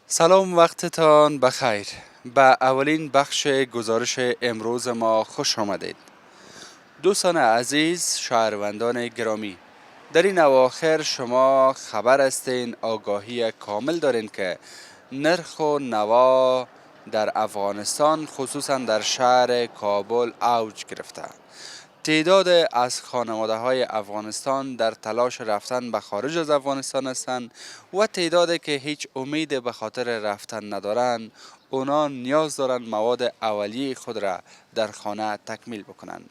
سلام، وقتتان بخیر. به اولین بخش گزارش امروز ما خوش آمدید. دوستان عزیز، شهروندان گرامی، در این اواخر شما خبر هستین، آگاهی کامل دارین که نرخ و نوا در افغانستان خصوصا در شهر کابل اوج گرفته. تعداد از خانواده های افغانستان در تلاش رفتن به خارج از افغانستان هستند و تعدادی که هیچ امید به خاطر رفتن ندارند، اونا نیاز دارند مواد اولیه خود را در خانه تکمیل بکنند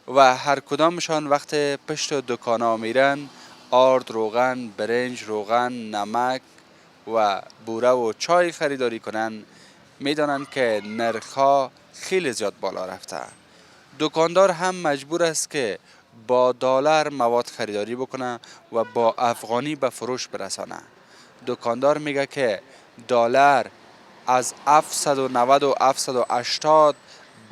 و هر کدامشان وقت پشت دکانا میرن آرد، روغن، برنج، روغن، نمک و بوره و چای خریداری کنند، میدانند که نرخها خیلی زیاد بالا رفته. دکاندار هم مجبور است که با دلار مواد خریداری بکنه و با افغانی به فروش برسانه. دکاندار میگه که دلار از 790 و 780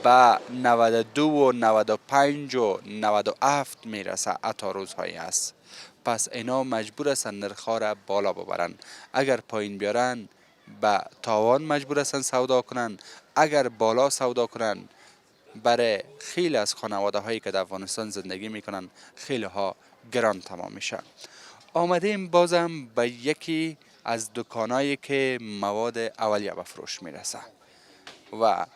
به 92 و 95 و 97 میرسه، حتی روزهایی است. پس اینا مجبور هستن نرخ‌ها را بالا ببرن. اگر پایین بیارن به تاوان مجبور هستن سودا کنن، اگر بالا سودا کنن برای خیلی از خانواده هایی که در افغانستان زندگی میکنن خیلی ها گران تمام میشه. آمدیم بازم به یکی از دکانایی که مواد اولیه به فروش میرسه و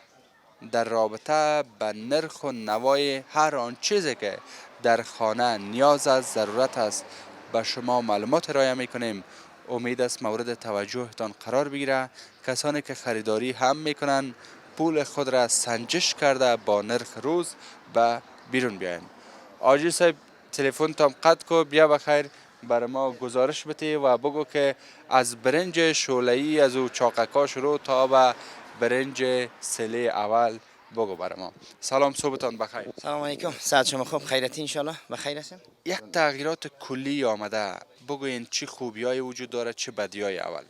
در رابطه به نرخ و نوای هر آن چیزی که در خانه نیاز است، ضرورت است، به شما معلومات ارائه میکنیم. امید است مورد توجهتان قرار بگیره. کسانی که خریداری هم میکنن پول خود را سنجش کرده با نرخ روز به بیرون بیاین. آجی صاحب، تلفن تام قطع کو، بیا بخیر برای ما گزارش بده و بگو که از برنج شوله‌ای از او چاقکا شروع تا به برنج سله اول بگو برای ما. سلام، صبحتان بخیر. سلام علیکم، ساعت شما خوب، خیرتی انشالله بخیر هستیم. یک تغییرات کلی آمده، بگوین چی خوبیای وجود داره چه بدیای اول.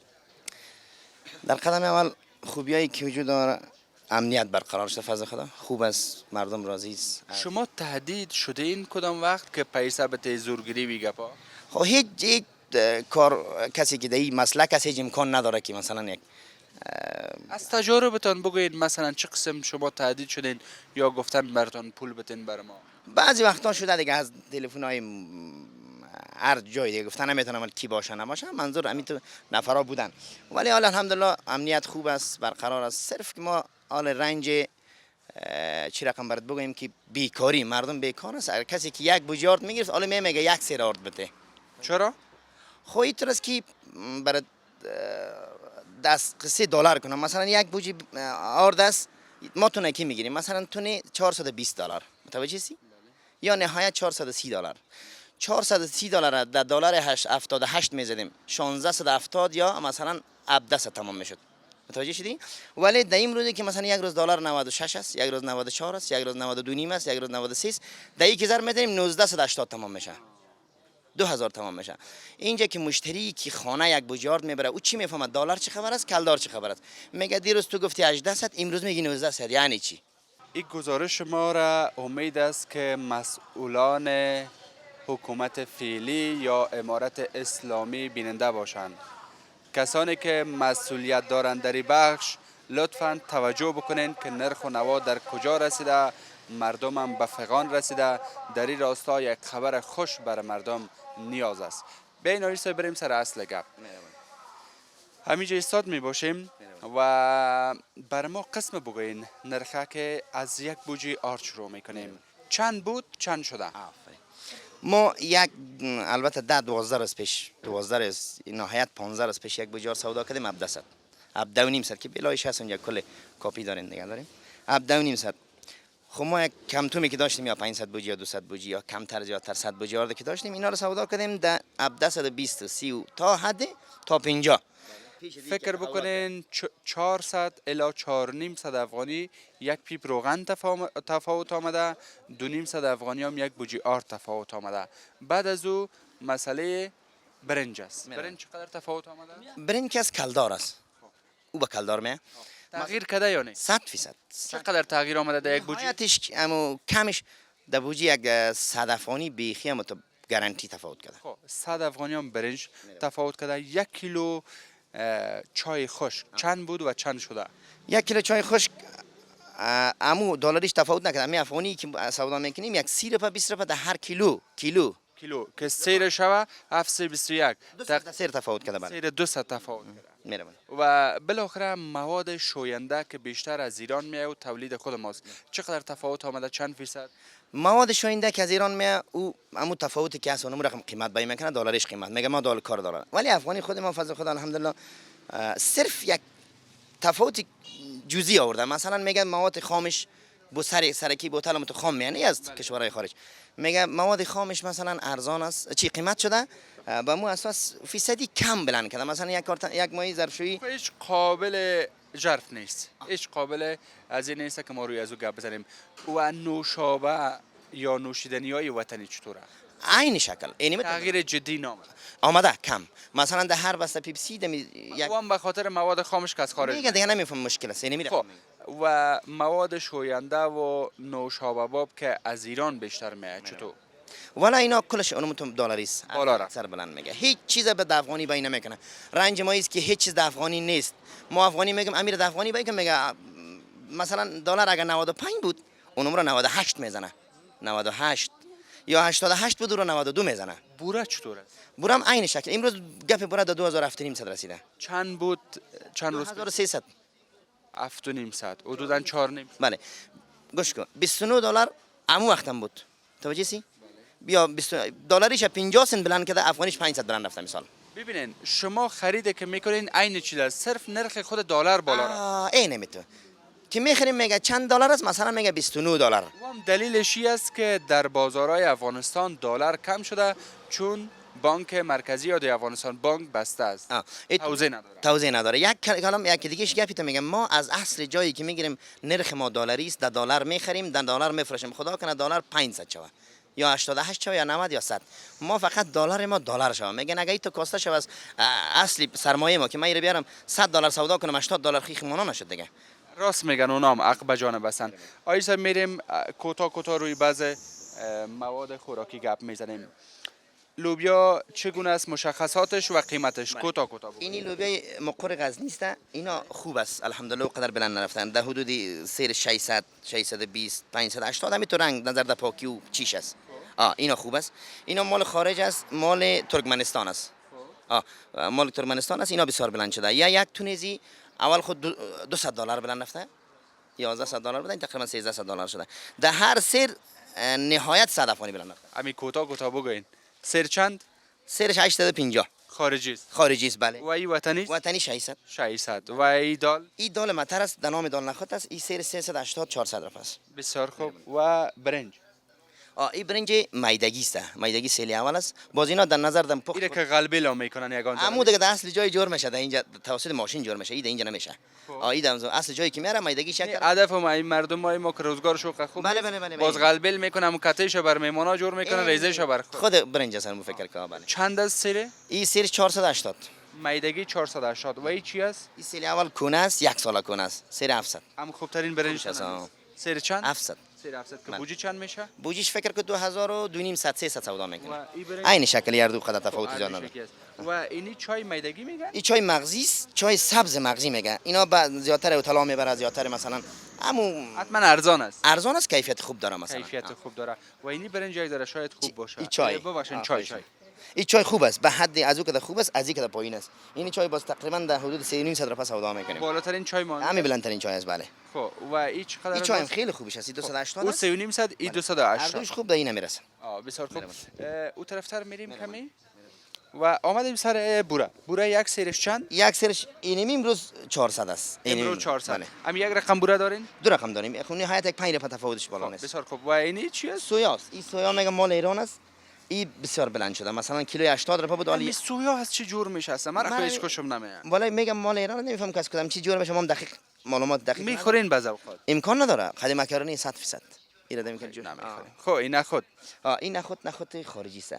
در قدم اول خوبیایی که وجود داره، امنیت برقرار شده، فضل خدا خوب است، مردم راضی است. شما تهدید شده این کدام وقت که پیسه به زورگیری بیگه پا؟ خب هیچ کار کسی که در این مسلک است هیچ امکان نداره که مثلا یک از تجاربتان بگوید مثلا چه قسم شما تهدید شدین یا گفتن براتان پول بتین بر ما؟ بعضی وقتا شده دیگه از تلفن های هر جای دیگه گفتن نمیتونم ولی کی باشه نباشه، منظور همین تو نفرا بودن. ولی حالا الحمدلله امنیت خوب است، برقرار است. صرف که ما حال رنج چی رقم برات بگویم که بیکاری، مردم بیکار است. اگر کسی که یک بوجی آرد میگرفت حالا میگه یک سیر آرد بده. چرا؟ خب اینطور است که برات دست قصه دلار کنم، مثلا یک بوجی آرد است ما تونه کی میگیریم، مثلا تونه $420 متوجه سی یا نهایت $430. $430 در دلار 78 میزدیم 1670 یا مثلا 17 تمام میشد. متوجه شدی؟ ولی در این روزی که مثلا یک روز دلار 96 است، یک روز 94 است، یک روز 92 نیم است، یک روز 93 است، در یک هزار میدیم 1980 تمام میشه، 2000 تمام میشه. اینجا که مشتری که خانه یک بوجارد میبره او چی میفهمه دلار چه خبر است، کلدار چه خبر است، میگه دیروز تو گفتی 1800 امروز میگی 1900، یعنی چی؟ این گزارش ما را امید است که مسئولان حکومت فعلی یا امارت اسلامی بیننده باشند. کسانی که مسئولیت دارند در این بخش لطفاً توجه بکنین که نرخ و نوا در کجا رسیده، مردم هم به فغان رسیده. در این راستا یک خبر خوش برای مردم نیاز است. بیاین آیسا بریم سر اصل گپ. همینجا ایستاد می باشیم و بر ما قسم بگوین نرخه که از یک بوجی آرد شروع میکنیم چند بود چند شده؟ ما یک البته 12 روز پیش 12 روز نهایت 15 روز پیش یک بوجار سودا کردیم 1700 17.5 که بلایش هست اونجا کل کاپی دارین دیگه داریم 17.5. خب ما یک کم تومی که داشتیم یا 500 بوجی یا 200 بوجی یا کمتر زیادتر 100 بوجی آرد که داشتیم اینا رو سودا کردیم در 1720 30 تا حد تا 50. فکر بکنین 400 الی 4500 افغانی یک پیپ روغن تفاوت آمده، 2500 افغانی هم یک بوجی آرد تفاوت آمده. بعد از او مسئله برنج است. برنج چقدر تفاوت آمده؟ برنج که از کلدار است، او با کلدار میه تغییر کده یا نه؟ 100%. چقدر تغییر آمده در یک بوجی؟ نهایتش اما کمش در بوجی یک 100 افغانی بیخی هم تو گارانتی تفاوت کرده. خب 100 افغانی هم برنج تفاوت کرده. یک کیلو چای خشک چند بود و چند شده؟ 1 کیلو چای خشک امو دلاریش تفاوت نکرد. همین افغانی که سودا میکنیم یک 30 روپه 20 روپه در هر کیلو کیلو که سیر شوه 721 200 سیر تفاوت کرده. بله سیر 200 تفاوت کرده. میرم. و بالاخره مواد شوینده که بیشتر از ایران میاد و تولید خود ماست چقدر تفاوت آمده چند فیصد؟ مواد شوینده که از ایران میاد او همون تفاوتی که هست اونم رقم قیمت بیان میکنه دلارش قیمت میگه ما دلار کار داره. ولی افغانی خود ما فضل خدا الحمدلله صرف یک تفاوت جزئی آورده. مثلا میگه مواد خامش بو سرکی بوتل مت خام میانه از کشورهای خارج میگه مواد خامش مثلا ارزان است چی قیمت شده با مو اساس فیصدی کم بلند کرده. مثلا یک ماهی ظرفشویی هیچ قابل ژرف نیست هیچ قابل از این نیست که ما روی از او گپ بزنیم. و نوشابه یا نوشیدنی های وطنی چطوره؟ عین شکل اینی تغییر جدی نامده آمده کم. مثلا در هر بسته پیپسی یک و به خاطر مواد خامش که از خارج میگه دیگه نمیفهم مشکل است. اینی خب و مواد شوینده و نوشابه باب که از ایران بیشتر میاد چطور؟ والا اینا کلش اونم تو دلاری است. بالا سر بلند میگه هیچ چیز به افغانی بین نمیکنه. رنج ما است که هیچ چیز افغانی نیست. ما افغانی میگم امیر افغانی بگم میگه مثلا دلار اگر 95 بود اونم رو 98 میزنه 98 یا 88 بود رو 92 میزنه. بوره چطوره؟ بورم عین شکل امروز گپ بوره در 2700 رسیده. چند بود چند روز 2300 7 و نیم ساعت حدودا 4 نیم. بله گوش کن 29 دلار امو وقتم بود توجه سی بیا 20 دلاریش 50 سنت بلند کرده افغانیش 500 بلند رفته مثال. ببینین شما خریده که میکنین عین چیز است صرف نرخ خود دلار بالا رفت. اینه میتونه که میخریم میگه چند دلار است مثلا میگه 29 دلار. و هم دلیلش این است که در بازارهای افغانستان دلار کم شده چون بانک مرکزی یا افغانستان بانک بسته است. توزیع نداره. توزیع نداره. یک کلام یک دیگهش گپی تو میگم ما از اصل جایی که میگیریم نرخ ما دلاری است در دلار میخریم در دلار میفروشیم. خدا کنه دلار 500 شوه یا 88 شوه یا 90 یا 100 ما فقط دلار ما دلار شوه. میگن اگه تو کاسته شوه از اصلی سرمایه ما که من بیارم 100 دلار سودا کنم 80 دلار خیخ مانا نشد دیگه. راست میگن اونام عقب به جانب هستن. آیسا میریم کوتاه روی بعض مواد خوراکی گپ میزنیم. لوبیا چگونه است مشخصاتش و قیمتش کوتاه بگو. اینی لوبیا مقر غزنی است. اینا خوب است الحمدلله قدر بلند نرفتن در حدود سیر 600 620 580 همین تو رنگ نظر در پاکی و چیش است. اینا خوب است. اینا مال خارج است مال ترکمنستان است. مال ترکمنستان است. اینا بسیار بلند شده. یا یک تونیزی اول خود 200 دلار بلند رفته 1100 دلار بودن تقریبا 1300 دلار شده. در هر سیر نهایت 100 افغانی بلند رفته. همین کوتاه بگوین. سیر چند؟ سیرش 850 خارجی است. خارجی است بله. و ای وطنی است؟ وطنی 600 600 و ای دال؟ این دال متر است در نام دال نخود است. این سیر 380 400 رفت است. بسیار خوب. و برنج؟ این برنج میدگی است. میدگی سیلی اول است. باز اینا در نظر دم پخت اینه که قلبی لا میکنن یگان عمو دیگه در اصل جای جور میشه. در اینجا توسط ماشین جور میشه. اینجا نمیشه. این در اصل جایی که میاره میدگی شکل. هدف ما این مردم ما که روزگارشو خوب بله باز قلبل میکنم کتهشو بر میمونا جور میکنن ریزهشو بر خود برنج است مو فکر که بله. چند از سیره؟ این سیر 480 میدگی 480 و این چی است؟ این سیل اول کونه است 1 سال کونه است سیر 700 هم خوبترین برنج است. سیر چند؟ 700 سیر 700 که بوجی چند میشه؟ بوجیش فکر که 2500 300 سودا میکنه. و عین شکل هر دو قدر تفاوت ایجاد نداره. و اینی چای میدگی میگن؟ این چای مغزی است. چای سبز مغزی میگن. اینا زیاتر اوتلا میبره زیاتر مثلا حتما ارزان است. ارزان است کیفیت خوب داره مثلا. کیفیت خوب داره. و اینی برنجای داره شاید خوب باشه. این چای ببخشید چای. این چای خوب است به حد از او که خوب است از این که پایین است. این چای باز تقریبا در حدود 3900 رفع سودا میکنیم. بالاترین چای ما همین بلندترین چای است بله. خب و این چقدر این چای خیلی خوبش است. 280 است. او 3900 این 280 هر دوش خوب در این میرسه. بسیار خوب. او طرفتر میریم کمی و آمدیم سر بوره یک سیرش چند؟ یک سیرش اینم امروز 400 است. امروز 400. هم یک رقم بوره دارین؟ دو رقم داریم. خب نهایت یک 5 رقم تفاوتش بالا نیست. بسیار خوب. و اینی چی است؟ سویا است. این سویا میگم مال ایران است. این بسیار بلند شده. مثلا کیلو 80 رپا بود. این سویا از چه جور میشه اصلا؟ من خودش خوشم نمیاد. والا میگم مال ایران نمیفهم کس کدام چی جور میشه. ما دقیق معلومات دقیق میخورین بعض اوقات؟ امکان نداره. خدی مکرونی 100%. ایراد میکنه جور نمیخورین. خب این نخود. این نخود خارجی است.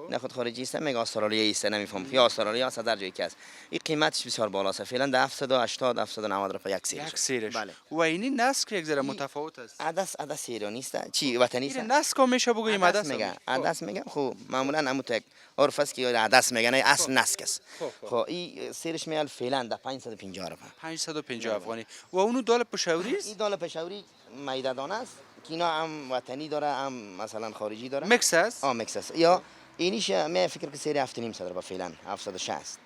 نخود خارجی است میگه استرالیایی است نمیفهم یا استرالیا است در جایی که است این قیمتش بسیار بالاست فعلا در 780 790 روپیه یک سیرش یک سیرش بله و اینی نسک یک ذره متفاوت است عدس ایرانی است چی وطنی است این نسک هم میشه بگوییم عدس عدس میگه هم. عدس میگه خب معمولا همون یک عرف است که عدس میگن اصل نسک است خب این سیرش میال فعلا در 550 روپیه 550 افغانی و اونو دال پشاوری است این دال پشاوری میده دانه است که اینا هم وطنی داره هم مثلا خارجی داره میکس است مکس است یا اینیش من فکر که سری 7.5 روپیه فعلا 760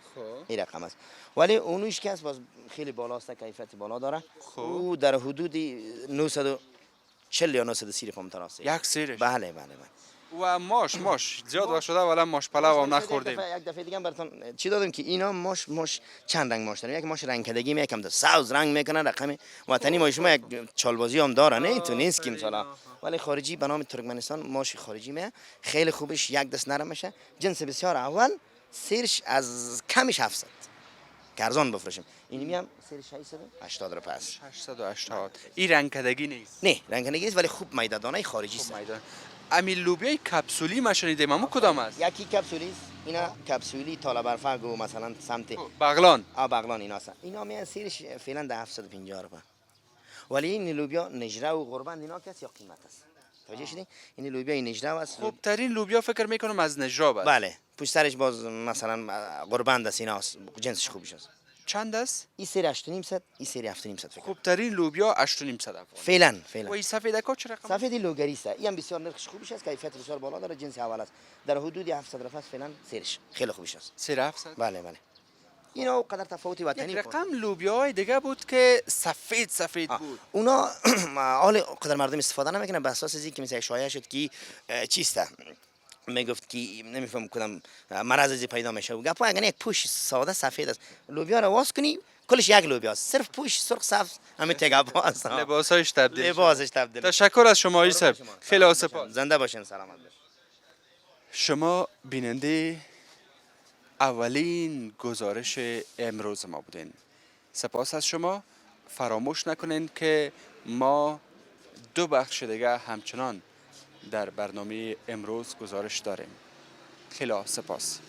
این رقم است ولی اونوش که است باز خیلی بالاست کیفیت بالا داره او در حدود 940 یا 930 روپیه متراست یک سیرش بله و ماش زیاد وقت شده ولی ماش پلاو هم نخوردیم یک دفعه دیگه براتون چی دادم که اینا ماش چند رنگ ماش داریم یک ماش رنگ کدگی یکم دو سبز رنگ میکنه رقم وطنی ما شما یک چالبازی هم داره نه تو نیست که مثلا ولی خارجی به نام ترکمنستان ماش خارجی می خیلی خوبش یک دست نرم میشه جنس بسیار اول سیرش از کمش 700 ارزان بفروشیم اینی میام سیرش 680 روپیه است 880 این رنگ کدگی نیست نه رنگ کدگی است ولی خوب میده دانه خارجی است میدان امی لوبیای کپسولی ما شنیدیم اما کدام است یکی کپسولی است اینا کپسولی طالب برفق و مثلا سمت بغلان بغلان اینا است اینا می سیرش فعلا در 750 روپیه ولی این لوبیا نجره و قربان اینا کس یا قیمت است توجه شدی این لوبیا نجره است خوب ترین لوبیا فکر میکنم از نجراب است بله پشت سرش باز مثلا قربان است اینا جنسش خوبش است چند است این سری 8500 این سری 7500 فکر خوب ترین لوبیا 8500 افغان فعلا و این سفیدکا چه رقم سفید لوگری است این هم بسیار نرخش خوبش است کیفیت بسیار بالا داره جنس اول است در حدود 700 روپیه است فعلا سرش خیلی خوبش است 3700 بله اینا اونقدر تفاوتی وطنی یک رقم لوبیاهای دیگه بود که سفید بود اونا حال قدر مردم استفاده نمیکنن به اساس اینکه مثلا شایعه شد که چیسته میگفت که نمیفهم کدام مرض از پیدا میشه و گپا اگر یک پوش ساده سفید است لوبیا رو واس کنی کلش یک لوبیا است صرف پوش سرخ سبز همین تگابا است لباسایش تبدیل تشکر از شما صاحب خیلی سپاس زنده باشین سلامت باشین شما بیننده اولین گزارش امروز ما بودین سپاس از شما فراموش نکنین که ما دو بخش دیگه همچنان در برنامه امروز گزارش داریم خیلی سپاس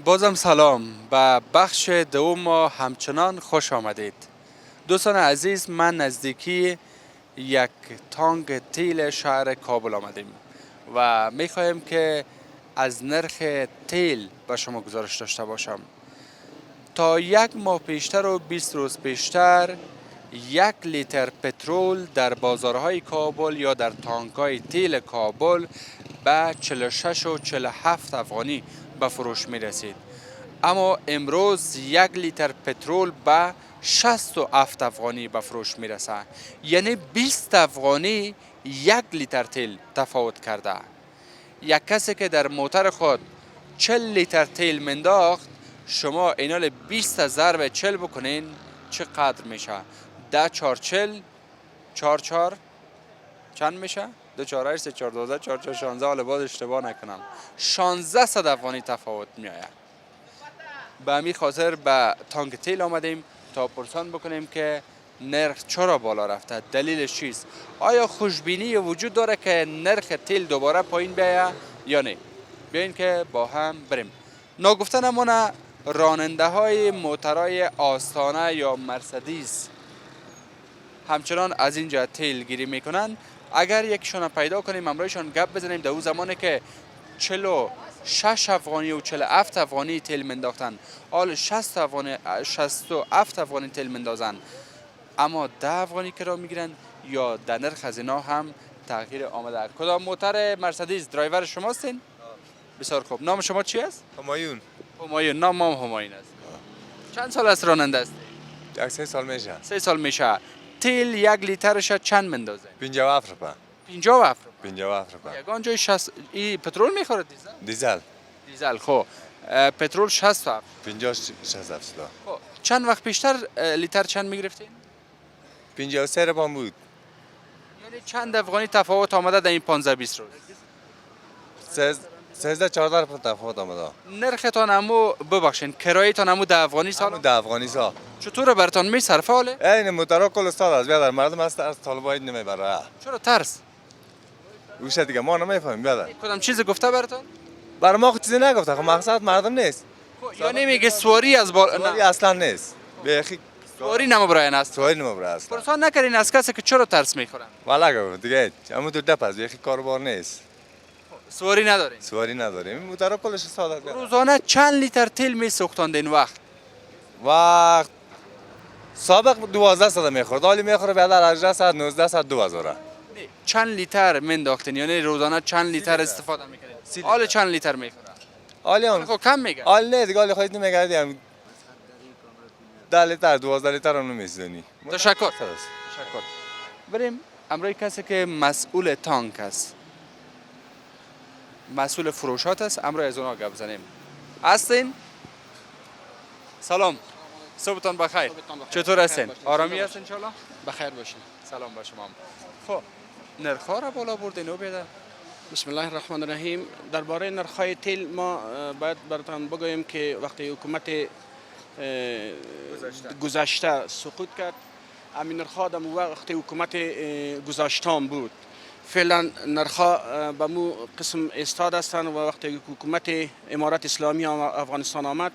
بازم سلام به بخش دوم ما همچنان خوش آمدید دوستان عزیز من نزدیکی یک تانک تیل شهر کابل آمدیم و میخوایم که از نرخ تیل به شما گزارش داشته باشم تا یک ماه پیشتر و 20 روز پیشتر 1 لیتر پترول در بازارهای کابل یا در تانک‌های تیل کابل به 46 و 47 افغانی به فروش می رسید اما امروز 1 لیتر پترول به 67 افغانی به فروش می رسه یعنی 20 افغانی 1 لیتر تیل تفاوت کرده یک کسی که در موتر خود 40 لیتر تیل منداخت شما اینال 20 ضرب 40 بکنین چقدر میشه 10 4 40 4 4 چند میشه 2 4 8 3 4 12 4 4 16 حالا باز اشتباه نکنم 1600 افغانی تفاوت میآید به همین خاطر به تانک تیل آمدیم تا پرسان بکنیم که نرخ چرا بالا رفته دلیلش چیست آیا خوشبینی وجود داره که نرخ تیل دوباره پایین بیاید یا نه بیاین که با هم بریم ناگفته نمونه راننده های موترهای آستانه یا مرسدس همچنان از اینجا تیل گیری میکنن اگر یکشون پیدا کنیم امروزشان گپ بزنیم در اون زمانی که 46 افغانی و 47 افغانی تیل منداختن حال 67 افغانی تیل مندازن اما 10 افغانی کرا میگیرن یا در نرخ از اینا هم تغییر آمده کدام موتر مرسدس درایور شماستین؟ بسیار خوب نام شما چی است؟ همایون نام همایون است چند سال است راننده است؟ یک 3 سال میشه 3 سال میشه تیل 1 لیترش چند مندازه؟ 57 روپیه 57 57 روپیه یگان جای 60 این پترول میخوره دیزل خب پترول 67 50 67 خب چند وقت پیشتر لیتر چند میگرفتین 53 روپیه بود یعنی چند افغانی تفاوت آمده در این 15 20 روز 13 14 پوند تفاوت آمده. نرختان امو ببخشین کرایتان امو ده افغانی سال همون ده افغانی سا. چطور برتان میصرفه حاله؟ این موتورا کل استاد از بیادر مردم است از طالبای نمیبره. چرا ترس؟ وش دیگه ما نمیفهمیم بیادر. کدام چیز گفته برتان؟ بر ما خود چیزی نگفته، خب مقصد مردم نیست. یا نمیگه سواری از بال سواری نه اصلا نیست. بیخی سواری نمبراین است. سواری نمیبره اصلا. پرسان نکردین از کسی که چرا ترس میخورن؟ والا گفت دیگه همون دو دپ از بیخی کاروبار نیست. سواری ندارین. سواری نداریم. این موتورا کلش استاد است. روزانه چند لیتر تیل میسوختاندین وقت؟ وقت سابق 12 ساعت میخورد، حالی میخوره بیادر 18 ساعت 19 ساعت 2000. چند لیتر منداختین یعنی روزانه چند لیتر استفاده میکنین؟ سی حال لیتر. چند لیتر میخوره؟ حالی هم خب کم میگه. حال نه دیگه، حالی خودت نمیگردی 10 لیتر 12 لیتر هم نمیزنی. تشکر. تشکر. بریم امروی کسی که مسئول تانک است، مسئول فروشات است، امروی از اونا گپ بزنیم. هستین؟ سلام. صبحتان بخیر. چطور هستین؟ آرامی هستین ان شاء الله؟ بخیر باشین. سلام به شما. خب نرخ‌ها را بالا بردین و بیاد. بسم الله الرحمن الرحیم. درباره نرخ‌های تیل ما باید براتون بگویم که وقتی حکومت گذشته سقوط کرد، همین نرخ‌ها در وقتی حکومت گذشتان بود. فعلا نرخ‌ها به مو قسم استاد هستند و وقتی حکومت امارت اسلامی افغانستان آمد،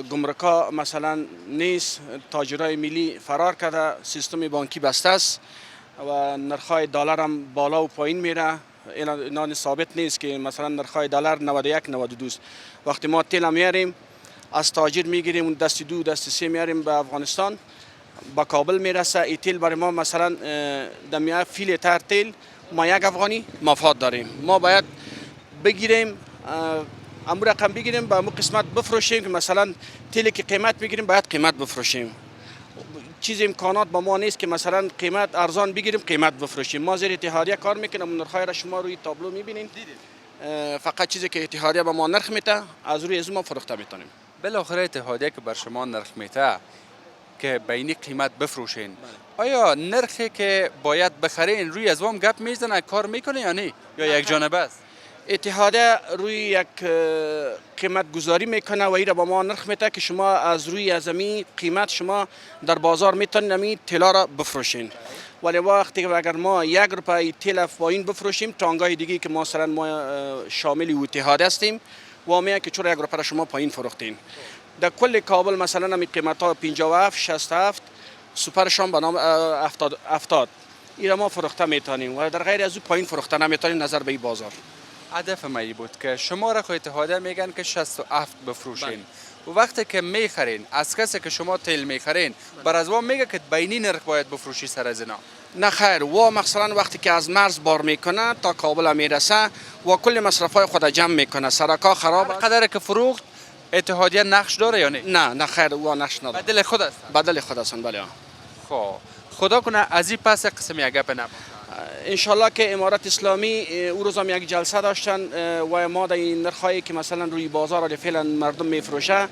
گمرکا مثلا نیست، تاجرای ملی فرار کرده، سیستم بانکی بسته است و نرخ‌های دلار هم بالا و پایین میره. اینا ثابت نیست که مثلا نرخ‌های دلار 91 92 است. وقتی ما تیل میاریم از تاجر میگیریم اون دست دو دست سه میاریم به افغانستان، با کابل میرسه. ای تیل برای ما مثلا دمیه فی لیتر تیل ما یک افغانی مفاد داریم. ما باید بگیریم امو رقم بگیریم با امو قسمت بفروشیم که مثلا تیلی که قیمت بگیریم باید قیمت بفروشیم. چیز امکانات با ما نیست که مثلا قیمت ارزان بگیریم قیمت بفروشیم. ما زیر اتحادیه کار میکنیم، نرخ‌های را شما روی تابلو میبینید. فقط چیزی که اتحادیه به ما نرخ میته از روی از ما فروخته میتونیم. بالاخره اتحادیه که بر شما نرخ میته که بینی قیمت بفروشین، آیا نرخی که باید بخرین روی از وام گپ میزنه کار میکنه یا نه یا یک جانبه است؟ اتحادیه روی یک قیمت گذاری میکنه و این را با ما نرخ میته که شما از روی ازمی قیمت شما در بازار میتونید امی تیلا را بفروشین. ولی وقتی که اگر ما 1 روپیه تیل پایین بفروشیم، تانگای دیگه که مثلا ما شامل اتحادیه هستیم و میگه که چرا 1 روپیه شما پایین فروختین. در کل کابل مثلا امی قیمت ها 57 67 سوپر شام به نام 70 این را ما فروخته میتونیم و در غیر از او پایین فروخته نمیتونیم نظر به این بازار. هدف ما بود که شما را خو اتحادیه میگن که 67 بفروشین و وقتی که میخرین از کسی که شما تیل میخرین بر از وام میگه که بینی نرخ باید بفروشی سر از اینا. نه خیر، و مثلا وقتی که از مرز بار میکنه تا کابل میرسه و کل مصرفای خود جمع میکنه، سرکا خراب است. قدر که فروخت اتحادیه نقش داره یا نه؟ نه خیر، و نقش نداره. بدل خود است. بدل خود هستن. بله. خب خدا کنه از این پس قسم یک گپ نمونه. انشالله که امارت اسلامی او روز هم یک جلسه داشتن و ما در این نرخایی که مثلا روی بازار فعلا مردم میفروشه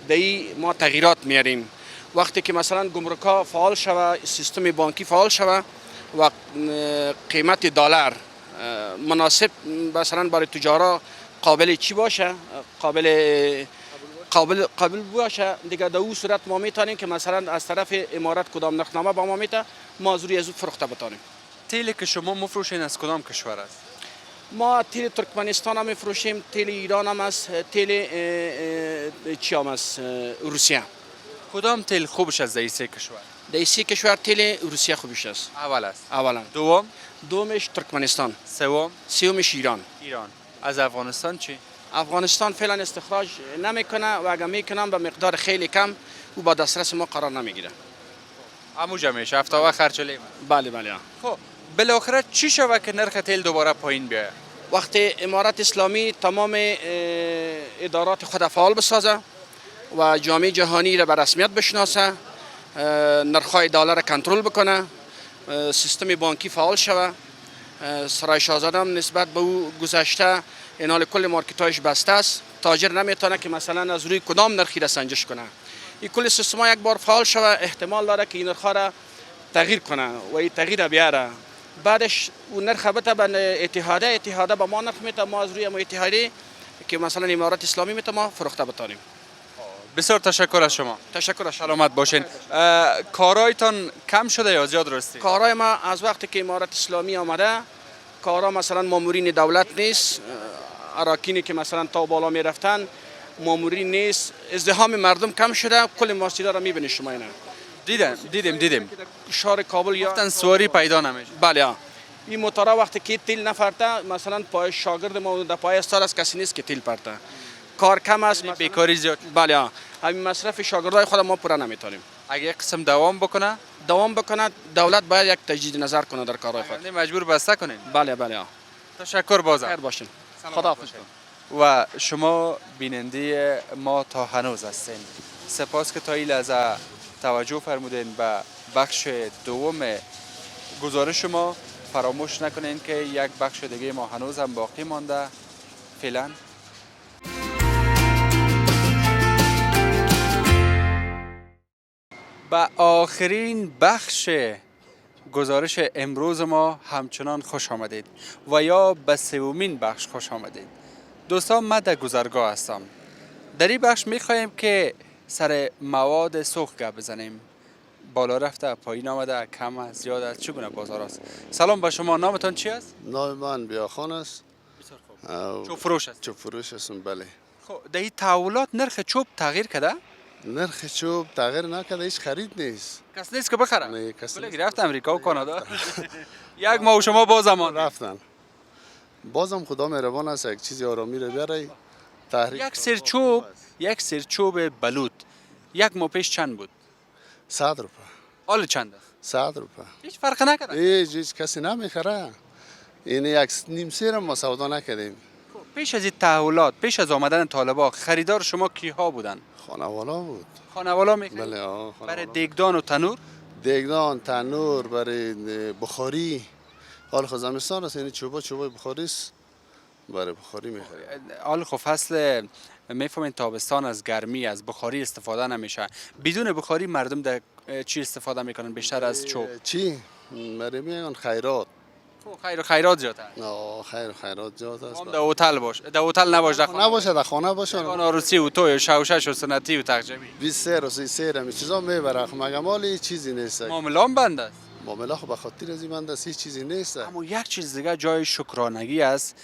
در ما تغییرات میاریم. وقتی که مثلا گمرکا فعال شوه، سیستم بانکی فعال شوه و قیمت دلار مناسب مثلا برای تجارا قابل چی باشه، قابل باشه دیگه، در اون صورت ما میتونیم که مثلا از طرف امارت کدام نرخنامه با ما میته ما از روی از فروخته بتانیم. تیلی که شما مفروشین از کدام کشور است؟ ما تیل ترکمنستان هم میفروشیم، تیل ایران هم است، تیل چی هم است، روسیه. کدام تیل خوبش از این سه کشور؟ در سه کشور تیل روسیه خوبش است. اول است. اولا. دومش ترکمنستان. سومش ایران. از افغانستان چی؟ افغانستان فعلا استخراج نمیکنه و اگر میکنم به مقدار خیلی کم و با دسترس ما قرار نمیگیره. هموجا میشه هفته خرچلیم. بله. خب بالاخره چی شوه که نرخ تیل دوباره پایین بیاید؟ وقتی امارت اسلامی تمام ادارات خود فعال بسازه و جامعه جهانی را به رسمیت بشناسه، نرخ‌های دلار را کنترل بکنه، سیستم بانکی فعال شوه، سرای شاهزاده هم نسبت به او گذشته اینال کل مارکت‌هایش بسته است، تاجر نمیتونه که مثلا از روی کدام نرخی را سنجش کنه. این کل سیستم یک بار فعال شوه احتمال داره که این نرخ‌ها را تغییر کنه و این تغییر بیاره بعدش اون نرخ بته به اتحاده به ما نرخ میته، ما از روی ما اتحادیه که مثلا امارات اسلامی میته ما فروخته بتانیم. بسیار تشکر از شما. تشکر از شما. سلامت باشین. کارایتان کم شده یا زیاد راستی؟ کارهای ما از وقتی که امارات اسلامی آمده کارها مثلا مامورین دولت نیست، اراکینی که مثلا تا بالا می رفتن مامورین نیست، ازدحام مردم کم شده، کل مسجدها را میبینید شما اینا. دیدیم شهر کابل یا گفتن سواری پیدا نمیشه. بله این موتورا وقتی که تیل نفرته مثلا پای شاگرد ما در پای استاد از کسی نیست که تیل پرته، کار کم است، بیکاری زیاد. بله همین مصرف شاگردای خود ما پورا نمیتونیم. اگه یک قسم دوام بکنه دولت باید یک تجدید نظر کنه در کارهای خود. یعنی مجبور بسته کنین. بله تشکر بازم. خیر باشین. خداحافظ. و شما بیننده ما تا هنوز هستین. سپاس که تا این لحظه توجه فرمودین به بخش دوم گزارش ما. فراموش نکنین که یک بخش دیگه ما هنوز هم باقی مانده. فعلا به آخرین بخش گزارش امروز ما همچنان خوش آمدید و یا به سومین بخش خوش آمدید. دوستان من در گذرگاه هستم. در این بخش میخواهیم که سر مواد سوخت گپ بزنیم. بالا رفته، پایین آمده، کم است، زیاد است، چگونه بازار است؟ سلام به شما، نامتان چی است؟ نام من بیاخان است. بسیار خوب. چوب فروش است. چوب فروش هستم بله. خب در این تحولات نرخ چوب تغییر کرده؟ نرخ چوب تغییر نکرده، هیچ خرید نیست. کس نیست که بخره؟ نه کسی بله نیست. رفت امریکا و کانادا. یک ماه و شما بازمان رفتن. بازم خدا مهربان است یک چیزی آرامی رو بیاره. تحریک یک سرچوب بلوط یک ماه پیش چند بود؟ 100 روپه. حال چند است؟ 100 روپه. هیچ فرق نکرده. هیچ کسی نمیخره. این یک نیم سیر ما سودا نکردیم. پیش از این تحولات، پیش از آمدن طالبا، خریدار شما کیها بودن؟ خانوالا بود. خانوالا میخرید؟ بله برای دیگدان و تنور؟ دیگدان، تنور، برای بخاری. حال خود زمستان است، یعنی چوبای بخاری است. برای بخاری میخریم. حال خب فصل میفهمین تابستان از گرمی از بخاری استفاده نمیشه. بدون بخاری مردم در چی استفاده میکنن بیشتر از چوب؟ چی؟ برای میگن خیرات. خیر و خیرات زیاده. نه خیرات زیاد است. در هتل باش. در هتل نباش، در خانه. نباشه در خانه باشه. خانه عروسی و توی شوشش و سنتی و تقجبی. 20 سیر و 30 سیر همین چیزا میبره. خب مگه مال چیزی نیست. معاملان بند است. معامله خب به خاطر از این بند است، هیچ چیزی نیست. اما یک چیز دیگه جای شکرانگی است.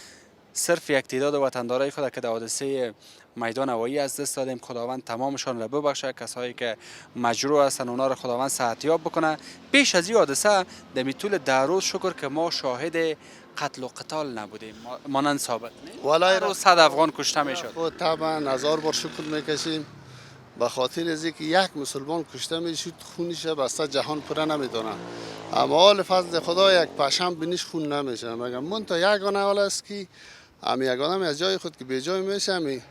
صرف یک تعداد وطندارای خود که در حادثه میدان هوایی از دست دادیم، خداوند تمامشان را ببخشه. کسایی که مجروح هستن اونا را خداوند صحتیاب بکنه. پیش از این حادثه در طول 10 روز شکر که ما شاهد قتل و قتال نبودیم. مانند ثابت والله روز 100 افغان کشته میشد. خود طبعا 1000 بار شکر میکشیم به خاطر از اینکه یک مسلمان کشته میشد خونش بسته جهان پره نمیدونه. اما حال فضل خدا یک پشم بینیش خون نمیشه. مگه من تا یگانه حال است که امی یک آدم از جای خود که به جای میشه امی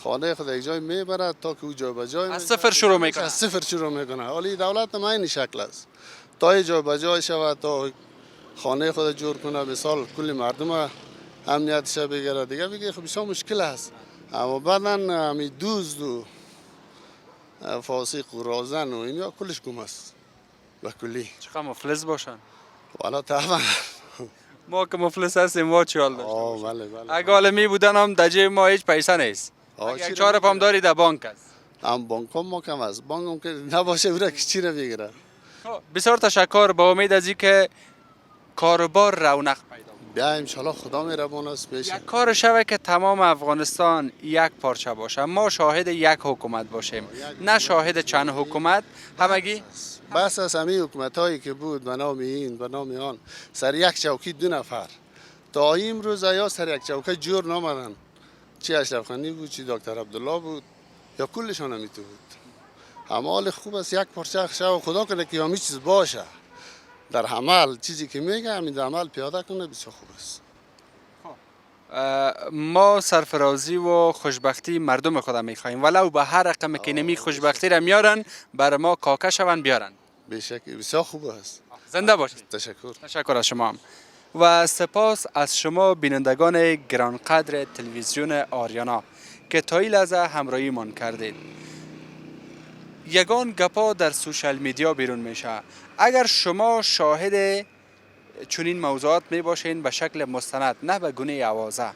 خانه خود یک جای میبره تا که او جای به جای از صفر شروع میکنه. از صفر شروع میکنه. حالی دولت ما این شکل است. تا جای به جای شود تا خانه خود جور کنه، مثال کلی مردم امنیتش بگیره دیگه بگه خب بسیار مشکل است. اما بعدا امی دوز و فاسق و رازن و اینیا کلش گم است و کلی. چقدر مفلس باشن. والا طبعا ما که مفلس هستیم ما چی حال داشتیم؟ بله. اگه حال می بودن هم در جیب ما هیچ پیسه نیست. یک 4 پام داری در بانک است. هم بانک هم ما کم است. بانک هم که نباشه برای که چی نمیگیره. بسیار تشکر. با امید از اینکه کاروبار رونق پیدا کنه. بیا انشالله خدا مهربان است بشه. یک کار شوه که تمام افغانستان یک پارچه باشه. ما شاهد یک حکومت باشیم، نه شاهد چند حکومت. همگی بس از همین حکومت هایی که بود به نام این به نام آن سر یک چوکی 2 نفر تا امروز یا سر یک چوکی جور نامدن. چی اشرف غنی بود، چی دکتر عبدالله بود، یا کلشان همیتو بود. اما حال خوب است یک پارچه شو خدا کنه که همین چیز باشه در عمل. چیزی که میگه همین در عمل پیاده کنه بسیار خوب است. ما سرفرازی و خوشبختی مردم خدا میخواهیم، ولو به هر رقم که نمی خوشبختی را میارن برای ما کاکا شون بیارن. بشک بسیار خوب است. زنده باشید. تشکر از شما هم. و سپاس از شما بینندگان گرانقدر تلویزیون آریانا که تا این لحظه همراهی من کردید. یگان گپا در سوشال میدیا بیرون میشه. اگر شما شاهد چنین موضوعات می باشین به شکل مستند، نه به گونه آوازه.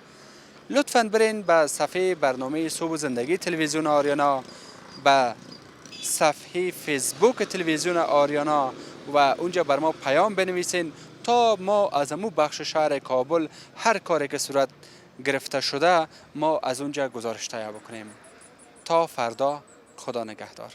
لطفاً برین به صفحه برنامه صبح و زندگی تلویزیون آریانا، به صفحه فیسبوک تلویزیون آریانا و اونجا بر ما پیام بنویسین تا ما از امو بخش شهر کابل هر کاری که صورت گرفته شده ما از اونجا گزارش تهیه بکنیم. تا فردا، خدا نگهدار.